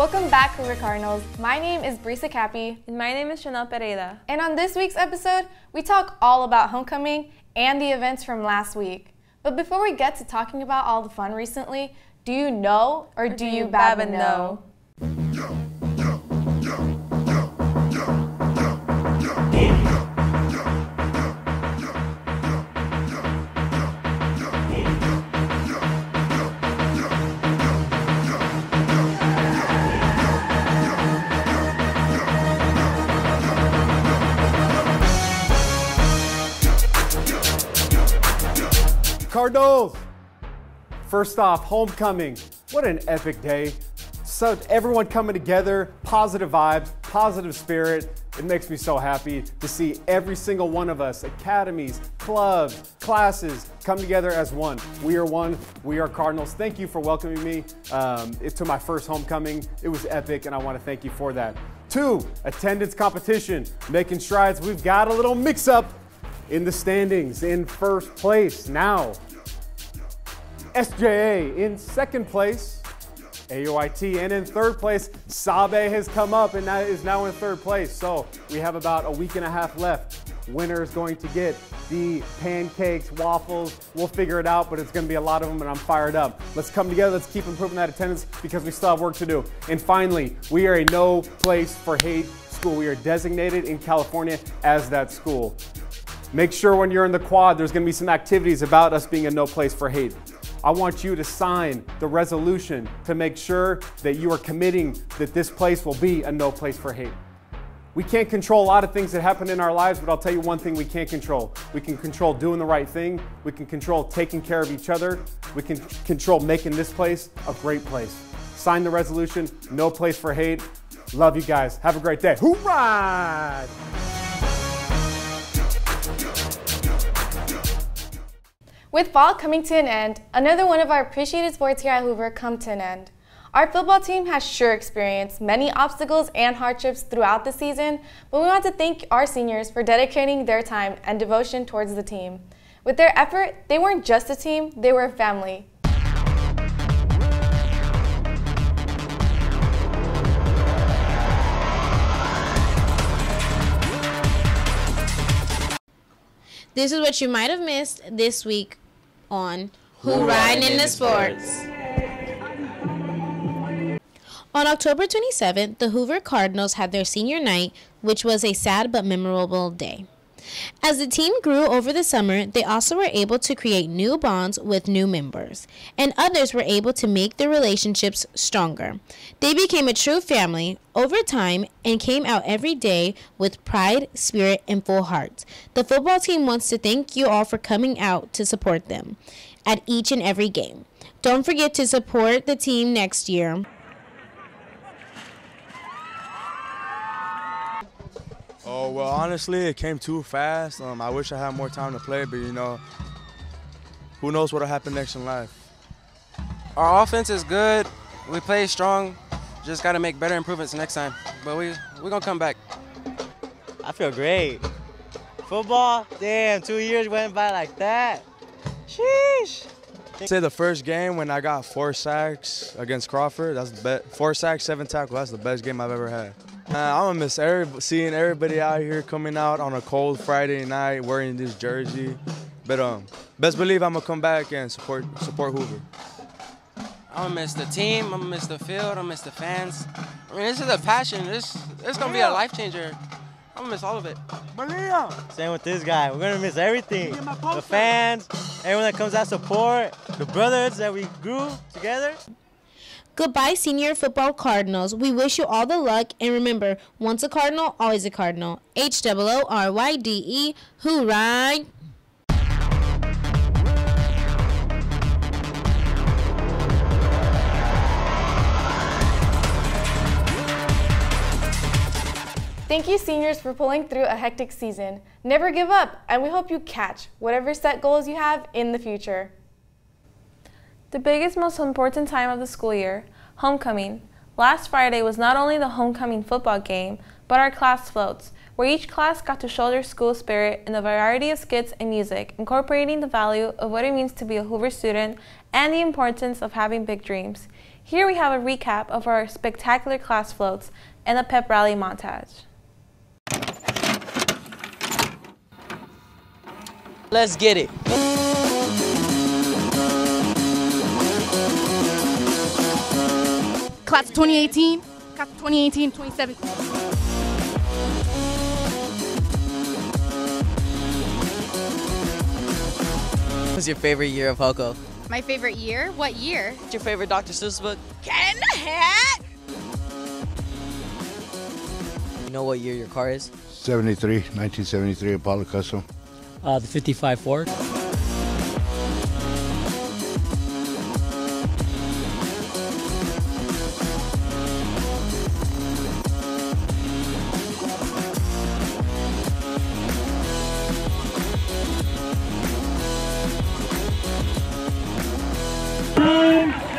Welcome back, Hoover Cardinals. My name is Brisa Cappy. And my name is Chanel Pereira. And on this week's episode, we talk all about homecoming and the events from last week. But before we get to talking about all the fun recently, do you know or do you baba know? Cardinals! First off, homecoming. What an epic day. So everyone coming together, positive vibes, positive spirit. It makes me so happy to see every single one of us, academies, clubs, classes, come together as one. We are one, we are Cardinals. Thank you for welcoming me to my first homecoming. It was epic and I want to thank you for that. 2, attendance competition, making strides. We've got a little mix up in the standings. In first place now, SJA. In second place, AOIT. And in third place, Sabe has come up and is now in third place. So we have about a week and a half left. Winner is going to get the pancakes, waffles. We'll figure it out, but it's going to be a lot of them and I'm fired up. Let's come together. Let's keep improving that attendance because we still have work to do. And finally, we are a no place for hate school. We are designated in California as that school. Make sure when you're in the quad, there's going to be some activities about us being a no place for hate. I want you to sign the resolution to make sure that you are committing that this place will be a no place for hate. We can't control a lot of things that happen in our lives, but I'll tell you one thing we can't control. We can control doing the right thing. We can control taking care of each other. We can control making this place a great place. Sign the resolution, no place for hate. Love you guys. Have a great day. HOO-RYDE! With fall coming to an end, another one of our appreciated sports here at Hoover come to an end. Our football team has sure experienced many obstacles and hardships throughout the season, but we want to thank our seniors for dedicating their time and devotion towards the team. With their effort, they weren't just a team, they were a family. This is what you might have missed this week on HOO-RYDE in the Sports. On October 27th, the Hoover Cardinals had their senior night, which was a sad but memorable day. As the team grew over the summer, they also were able to create new bonds with new members, and others were able to make their relationships stronger. They became a true family over time and came out every day with pride, spirit, and full hearts. The football team wants to thank you all for coming out to support them at each and every game. Don't forget to support the team next year. Oh, well, honestly, it came too fast. I wish I had more time to play, but, you know, who knows what will happen next in life. Our offense is good. We play strong. Just got to make better improvements next time. But we're going to come back. I feel great. Football, damn, 2 years went by like that. Sheesh. I'd say the first game when I got 4 sacks against Crawford, that's the best. 4 sacks, 7 tackles, that's the best game I've ever had. I'm gonna miss seeing everybody out here coming out on a cold Friday night wearing this jersey. But best believe I'm gonna come back and support Hoover. I'm gonna miss the team. I'm gonna miss the field. I'm gonna miss the fans. I mean, this is a passion. This gonna be a life changer. I'm gonna miss all of it. Same with this guy. We're gonna miss everything. The fans, everyone that comes out support, the brothers that we grew together. Goodbye, senior football Cardinals. We wish you all the luck, and remember, once a Cardinal, always a Cardinal. HOO-RYDE, HOO-RYDE. Thank you, seniors, for pulling through a hectic season. Never give up, and we hope you catch whatever set goals you have in the future. The biggest, most important time of the school year, homecoming. Last Friday was not only the homecoming football game, but our class floats, where each class got to show their school spirit in a variety of skits and music, incorporating the value of what it means to be a Hoover student and the importance of having big dreams. Here we have a recap of our spectacular class floats and a pep rally montage. Let's get it. Class of 2018, class of 2018, 2017. What was your favorite year of HOCO? My favorite year? What year? What's your favorite Dr. Seuss book? Cat in the Hat! You know what year your car is? 1973 Apollo Custom. The 55 Ford.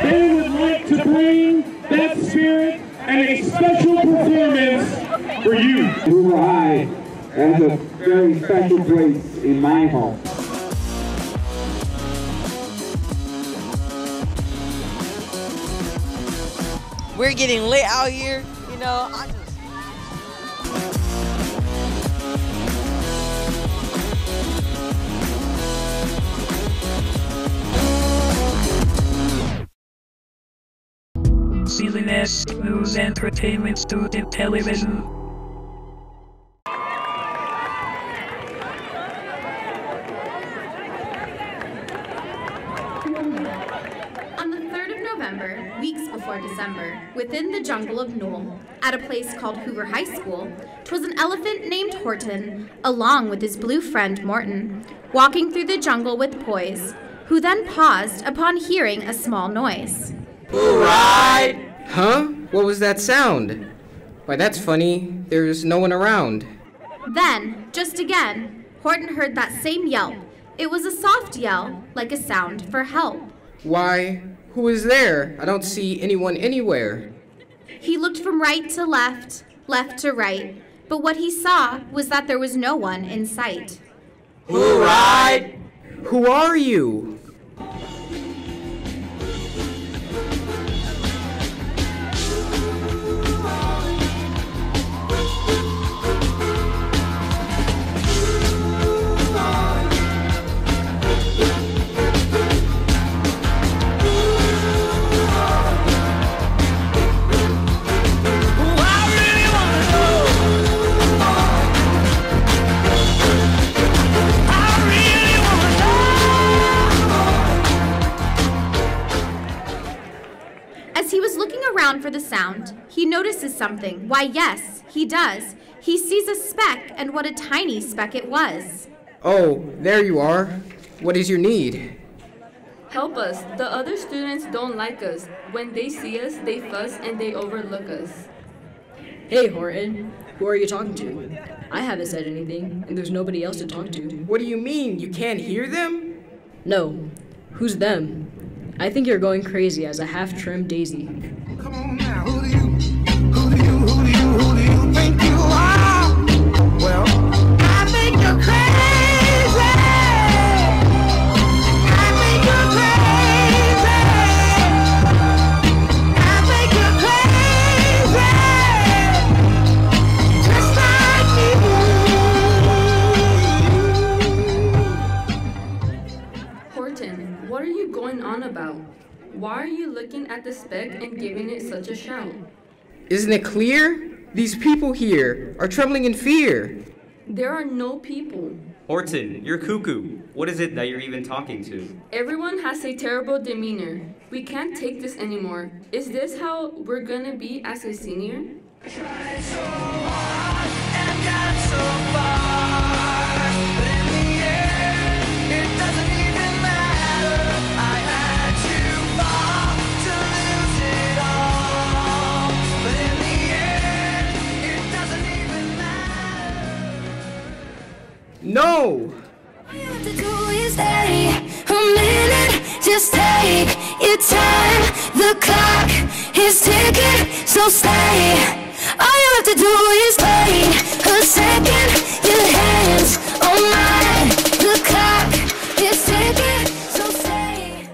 They would like to bring that spirit and a special performance for you. Hoover High has a very special place in my home. We're getting lit out here, you know. CLNS News Entertainment Student Television. On the 3rd of November, weeks before December, within the jungle of Newell, at a place called Hoover High School, 'twas an elephant named Horton, along with his blue friend Morton, walking through the jungle with poise, who then paused upon hearing a small noise. HOO-RYDE! Huh? What was that sound? Why, that's funny. There's no one around. Then, just again, Horton heard that same yelp. It was a soft yell, like a sound for help. Why, who is there? I don't see anyone anywhere. He looked from right to left, left to right, but what he saw was that there was no one in sight. HOO-RYDE! Who are you? As he was looking around for the sound, he notices something. Why, yes, he does. He sees a speck, and what a tiny speck it was. Oh, there you are. What is your need? Help us. The other students don't like us. When they see us, they fuss and they overlook us. Hey, Horton. Who are you talking to? I haven't said anything, and there's nobody else to talk to. What do you mean? You can't hear them? No. Who's them? I think you're going crazy as a half-trimmed daisy. Come on now, who do you think you are? Well, I think you're crazy. I think you're crazy. I think you're crazy. Just like me. Horton, what are you going on about? Why are you looking at the speck and giving it such a shout? Isn't it clear? These people here are trembling in fear. There are no people. Horton, you're cuckoo. What is it that you're even talking to? Everyone has a terrible demeanor. We can't take this anymore. Is this how we're gonna be as a senior? Tried so hard and got so far, but in the end, it doesn't even matter. I had to fall to lose it all, but in the end, it doesn't even matter. No! All you have to do is stay a minute, just take your time. The clock is ticking, so stay. All you have to do is wait a second. Your hands on mine. The clock is ticking, so stay.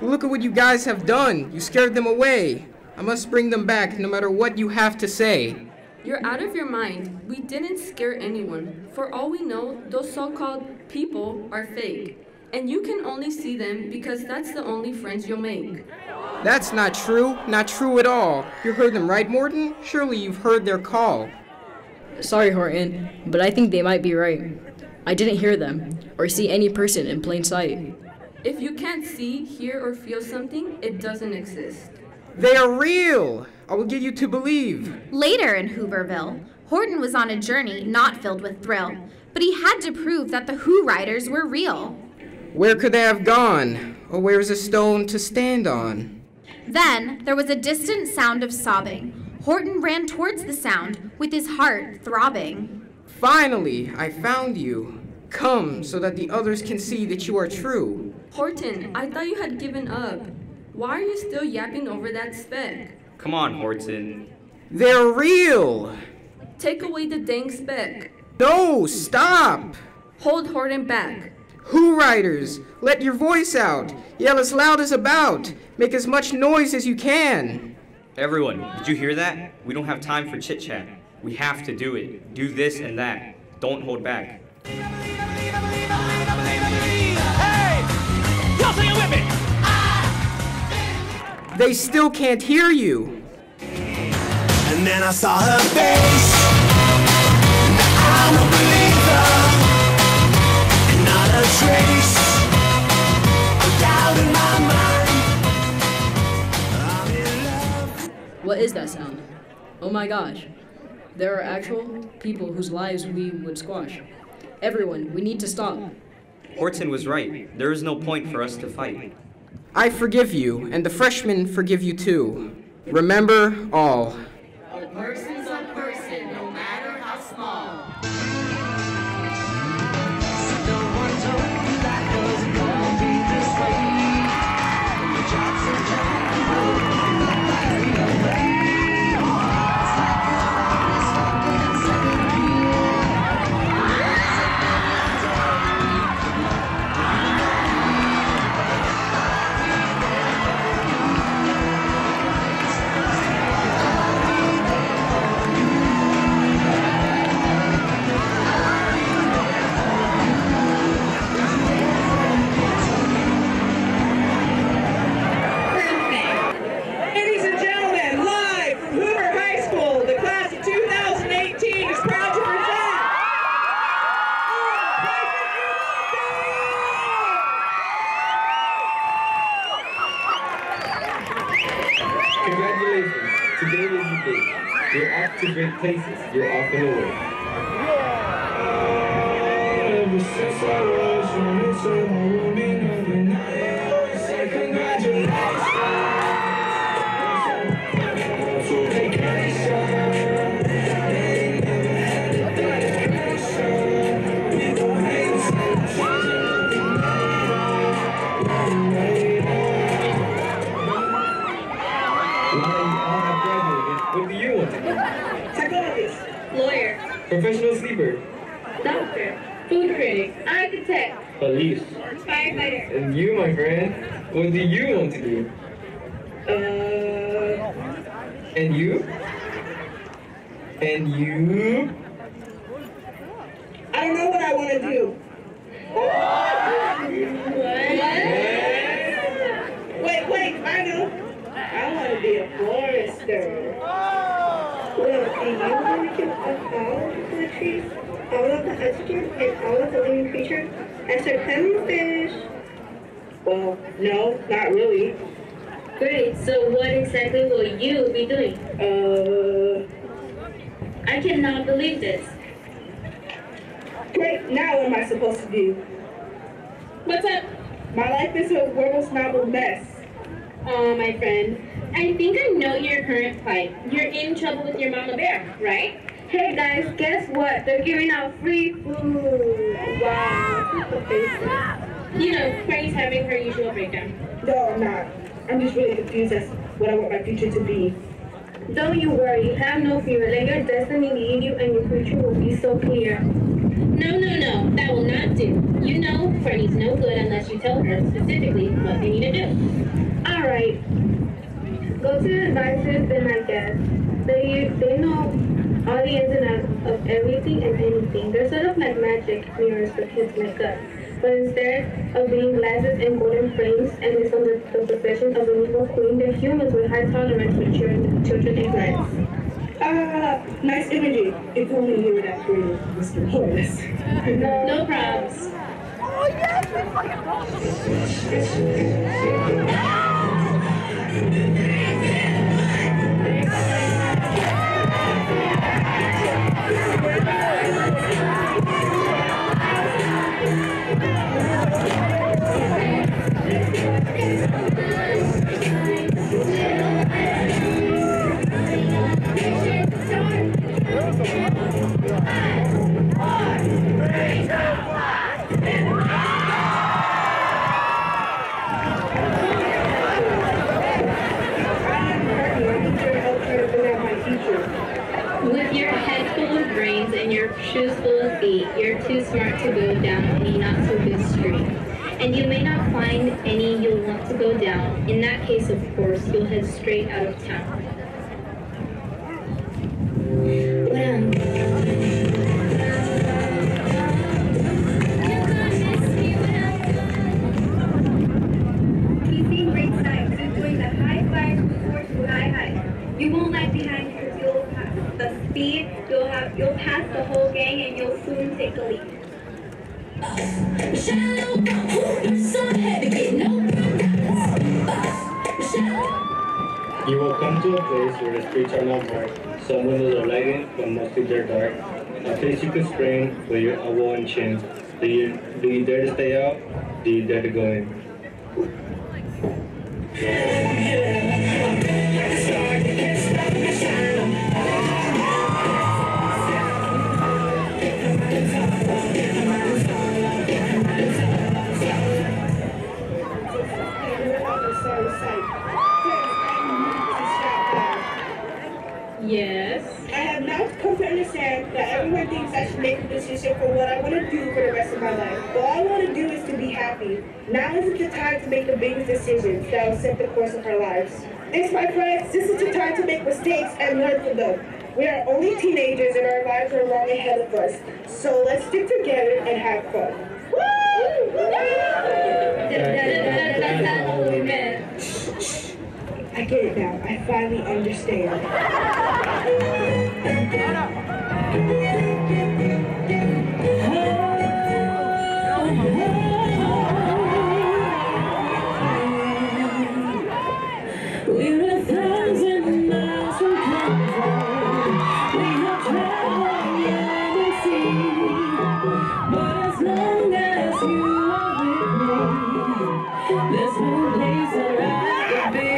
Look at what you guys have done. You scared them away. I must bring them back no matter what you have to say. You're out of your mind. We didn't scare anyone. For all we know, those so-called people are fake. And you can only see them because that's the only friends you'll make. That's not true. Not true at all. You heard them, right, Morton? Surely you've heard their call. Sorry, Horton, but I think they might be right. I didn't hear them or see any person in plain sight. If you can't see, hear, or feel something, it doesn't exist. They are real. I will get you to believe. Later in Hooverville, Horton was on a journey not filled with thrill, but he had to prove that the HOO-RYDERs were real. Where could they have gone? Or where's a stone to stand on? Then there was a distant sound of sobbing. Horton ran towards the sound with his heart throbbing. Finally, I found you. Come so that the others can see that you are true. Horton, I thought you had given up. Why are you still yapping over that speck? Come on, Horton. They're real. Take away the dang speck. No, stop. Hold Horton back. HOO-RYDERs, let your voice out. Yell as loud as about. Make as much noise as you can. Everyone, did you hear that? We don't have time for chit-chat. We have to do it. Do this and that. Don't hold back. Hey! Y'all sing it with me! They still can't hear you. And then I saw her face. Now I'm a believer. And not a trace of doubt in my mind. I'm in love. What is that sound? Oh my gosh. There are actual people whose lives we would squash. Everyone, we need to stop. Horton was right. There is no point for us to fight. I forgive you, and the freshmen forgive you too. Remember all. A person's a person, no matter how small. No one told me that was gonna be this way. The job's a job, Ladies and gentlemen, live from Hoover High School, the class of 2018 is proud to present Congratulations, today is your day. You're off to great places, you're off and away. Ever since I was young, it's all moving every night. Always say congratulations. So take action. They never had a dedication. We don't hate What do you want to be? psychologist, lawyer, Professional sleeper, doctor, food critic, architect, police. firefighter. And you, my friend, what do you want to do? And you? And you? I don't know what I want to do. What? Wait, I know. I want to be a forester. Well, do you want to kill all of the trees, all of the oxygen, and all of the living creatures, and start climbing fish? Well, no, not really. Great, so what exactly will you be doing? I cannot believe this. Great, now what am I supposed to do? What's up? My life is a world-snobbled mess. My friend, I think I know your current plight. You're in trouble with your mama bear, right? Hey guys, guess what? They're giving out free food. Wow, the faces. You know, Franny's having her usual breakdown. No, I'm not. I'm just really confused as what I want my future to be. Don't you worry, have no fear. Let your destiny lead you and your future will be so clear. No, no, no, that will not do. You know, Fernie's no good unless you tell her specifically what they need to do. Alright. Go to the advisors and I guess. They know all the ins and outs of everything and anything. They're sort of like magic mirrors for kids like us. But instead of being glasses and golden frames and it's from the profession of an evil queen, they're humans with high tolerance for children ignorance. Nice imagery. If only you were that creative, Mr. Horace. No problems. Oh, yes! With your head full of brains and your shoes full of feet, you're too smart to go down any not-so-good street. And you may not find any you'll want to go down. In that case, of course, you'll head straight out of town. Keeping great sights is doing the high five before too high. You won't lag behind because you'll pass the speed, you'll pass the whole gang and you'll soon take a lead. You will come to a place where the streets are not marked. Some windows are lighted, but mostly they're dark. A place you could sprain with your elbow and chin. Do you dare to stay out? Do you dare to go in? Yes? I have now come to understand that everyone thinks I should make a decision for what I want to do for the rest of my life. All I want to do is to be happy. Now isn't the time to make the biggest decisions that will set the course of our lives. This, my friends, this is the time to make mistakes and learn from them. We are only teenagers and our lives are long ahead of us. So let's stick together and have fun. That's what we meant. I get it now. I finally understand. We're 1,000 miles from comfort. We have traveled land and sea. But as long as you are with me, there's no place I'd rather be.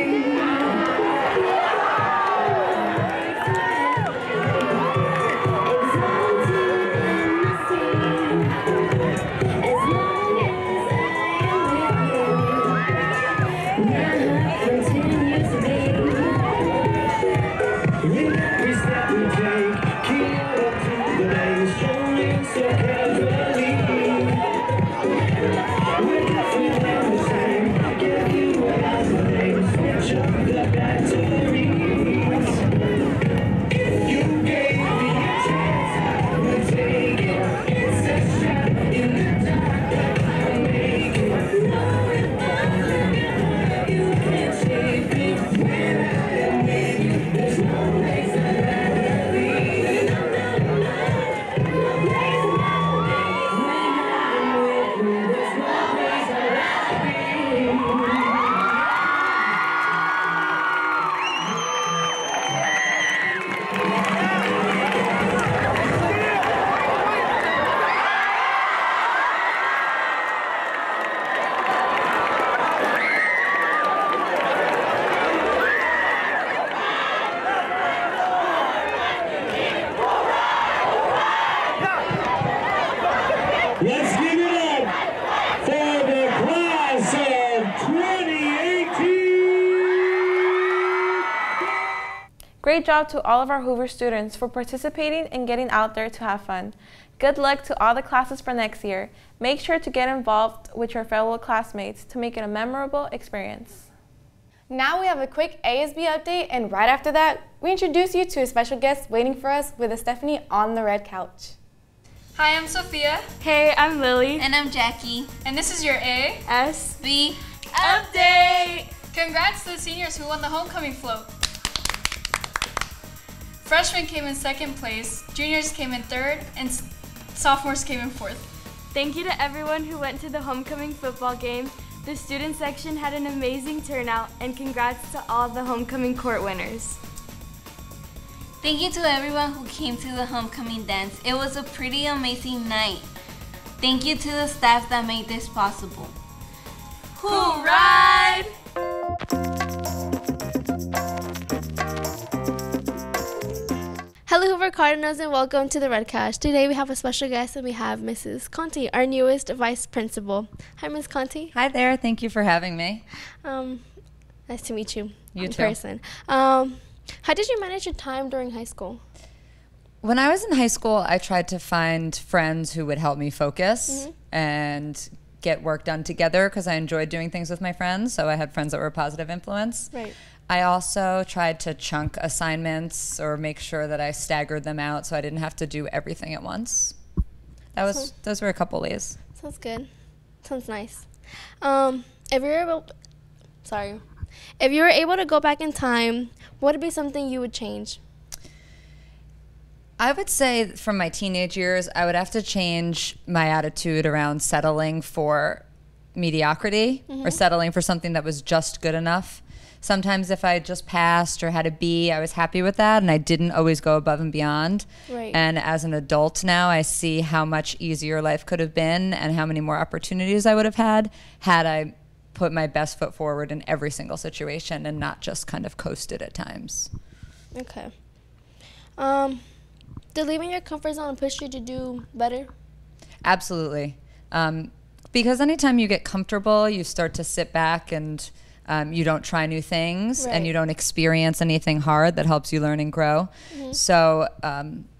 As Great job to all of our Hoover students for participating and getting out there to have fun. Good luck to all the classes for next year. Make sure to get involved with your fellow classmates to make it a memorable experience. Now we have a quick ASB update, and right after that, we introduce you to a special guest waiting for us with a Stephanie on the red couch. Hi, I'm Sophia. Hey, I'm Lily. And I'm Jackie. And this is your ASB update! Congrats to the seniors who won the homecoming float. Freshmen came in 2nd place, juniors came in 3rd, and sophomores came in 4th. Thank you to everyone who went to the homecoming football game. The student section had an amazing turnout, and congrats to all the homecoming court winners. Thank you to everyone who came to the homecoming dance. It was a pretty amazing night. Thank you to the staff that made this possible. HOO-RYDE! Hello Hoover Cardinals and welcome to the Red Couch. Today we have a special guest and we have Mrs. Conti, our newest vice principal. Hi Ms. Conti. Hi there, thank you for having me. Nice to meet you, in too. Person. How did you manage your time during high school? When I was in high school, I tried to find friends who would help me focus and get work done together because I enjoyed doing things with my friends, so I had friends that were a positive influence. Right. I also tried to chunk assignments or make sure that I staggered them out so I didn't have to do everything at once. Those were a couple ways. Sounds good. Sounds nice. If you were able to go back in time, what would be something you would change? I would say from my teenage years, I would have to change my attitude around settling for mediocrity or settling for something that was just good enough. Sometimes if I just passed or had a B, I was happy with that, and I didn't always go above and beyond. Right. And as an adult now, I see how much easier life could have been and how many more opportunities I would have had I put my best foot forward in every single situation and not just kind of coasted at times. Okay. Did leaving your comfort zone push you to do better? Absolutely. Because anytime you get comfortable, you start to sit back and you don't try new things and you don't experience anything hard that helps you learn and grow. So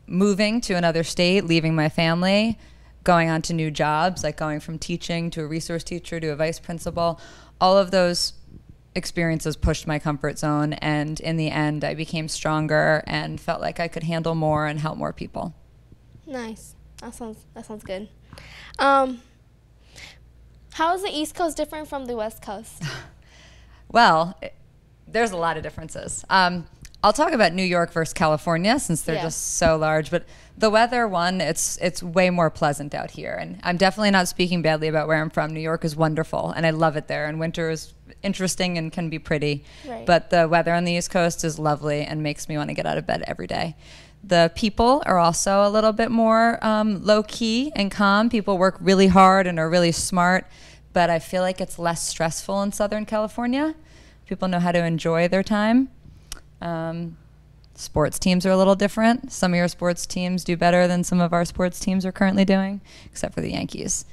moving to another state, leaving my family, going on to new jobs, like going from teaching to a resource teacher to a vice principal, all of those experiences pushed my comfort zone, and in the end I became stronger and felt like I could handle more and help more people. Nice. That sounds good. How is the East Coast different from the West Coast? Well, there's a lot of differences. I'll talk about New York versus California since they're just so large, but the weather, it's way more pleasant out here. And I'm definitely not speaking badly about where I'm from. New York is wonderful, and I love it there. And winter is interesting and can be pretty. Right. But the weather on the East Coast is lovely and makes me want to get out of bed every day. The people are also a little bit more low-key and calm. People work really hard and are really smart, but I feel like it's less stressful in Southern California. People know how to enjoy their time. Sports teams are a little different. Some of your sports teams do better than some of our sports teams are currently doing, except for the Yankees.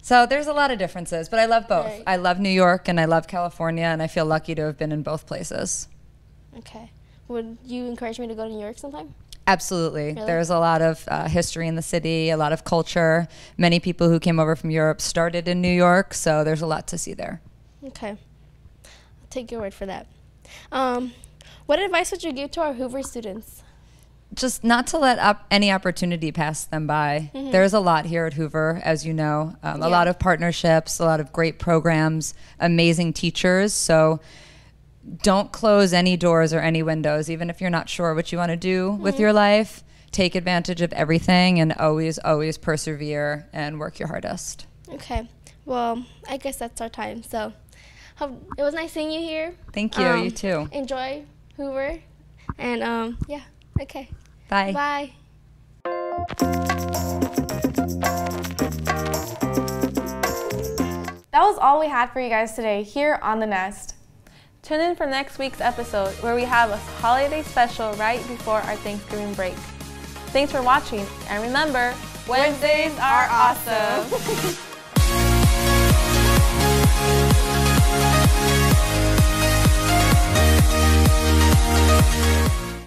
So there's a lot of differences, but I love both. Right. I love New York and I love California, and I feel lucky to have been in both places. Okay. Would you encourage me to go to New York sometime? Absolutely. Really? There's a lot of history in the city, a lot of culture. Many people who came over from Europe started in New York, so there's a lot to see there. Okay. I'll take your word for that. What advice would you give to our Hoover students? Just not to let any opportunity pass them by. There's a lot here at Hoover, as you know. A lot of partnerships, a lot of great programs, amazing teachers. So don't close any doors or any windows, even if you're not sure what you want to do with your life. Take advantage of everything and always, always persevere and work your hardest. Okay. Well, I guess that's our time. So it was nice seeing you here. Thank you. You too. Enjoy Hoover. And yeah. Okay. Bye. Bye. That was all we had for you guys today here on The Nest. Tune in for next week's episode where we have a holiday special right before our Thanksgiving break. Thanks for watching, and remember, Wednesdays are awesome.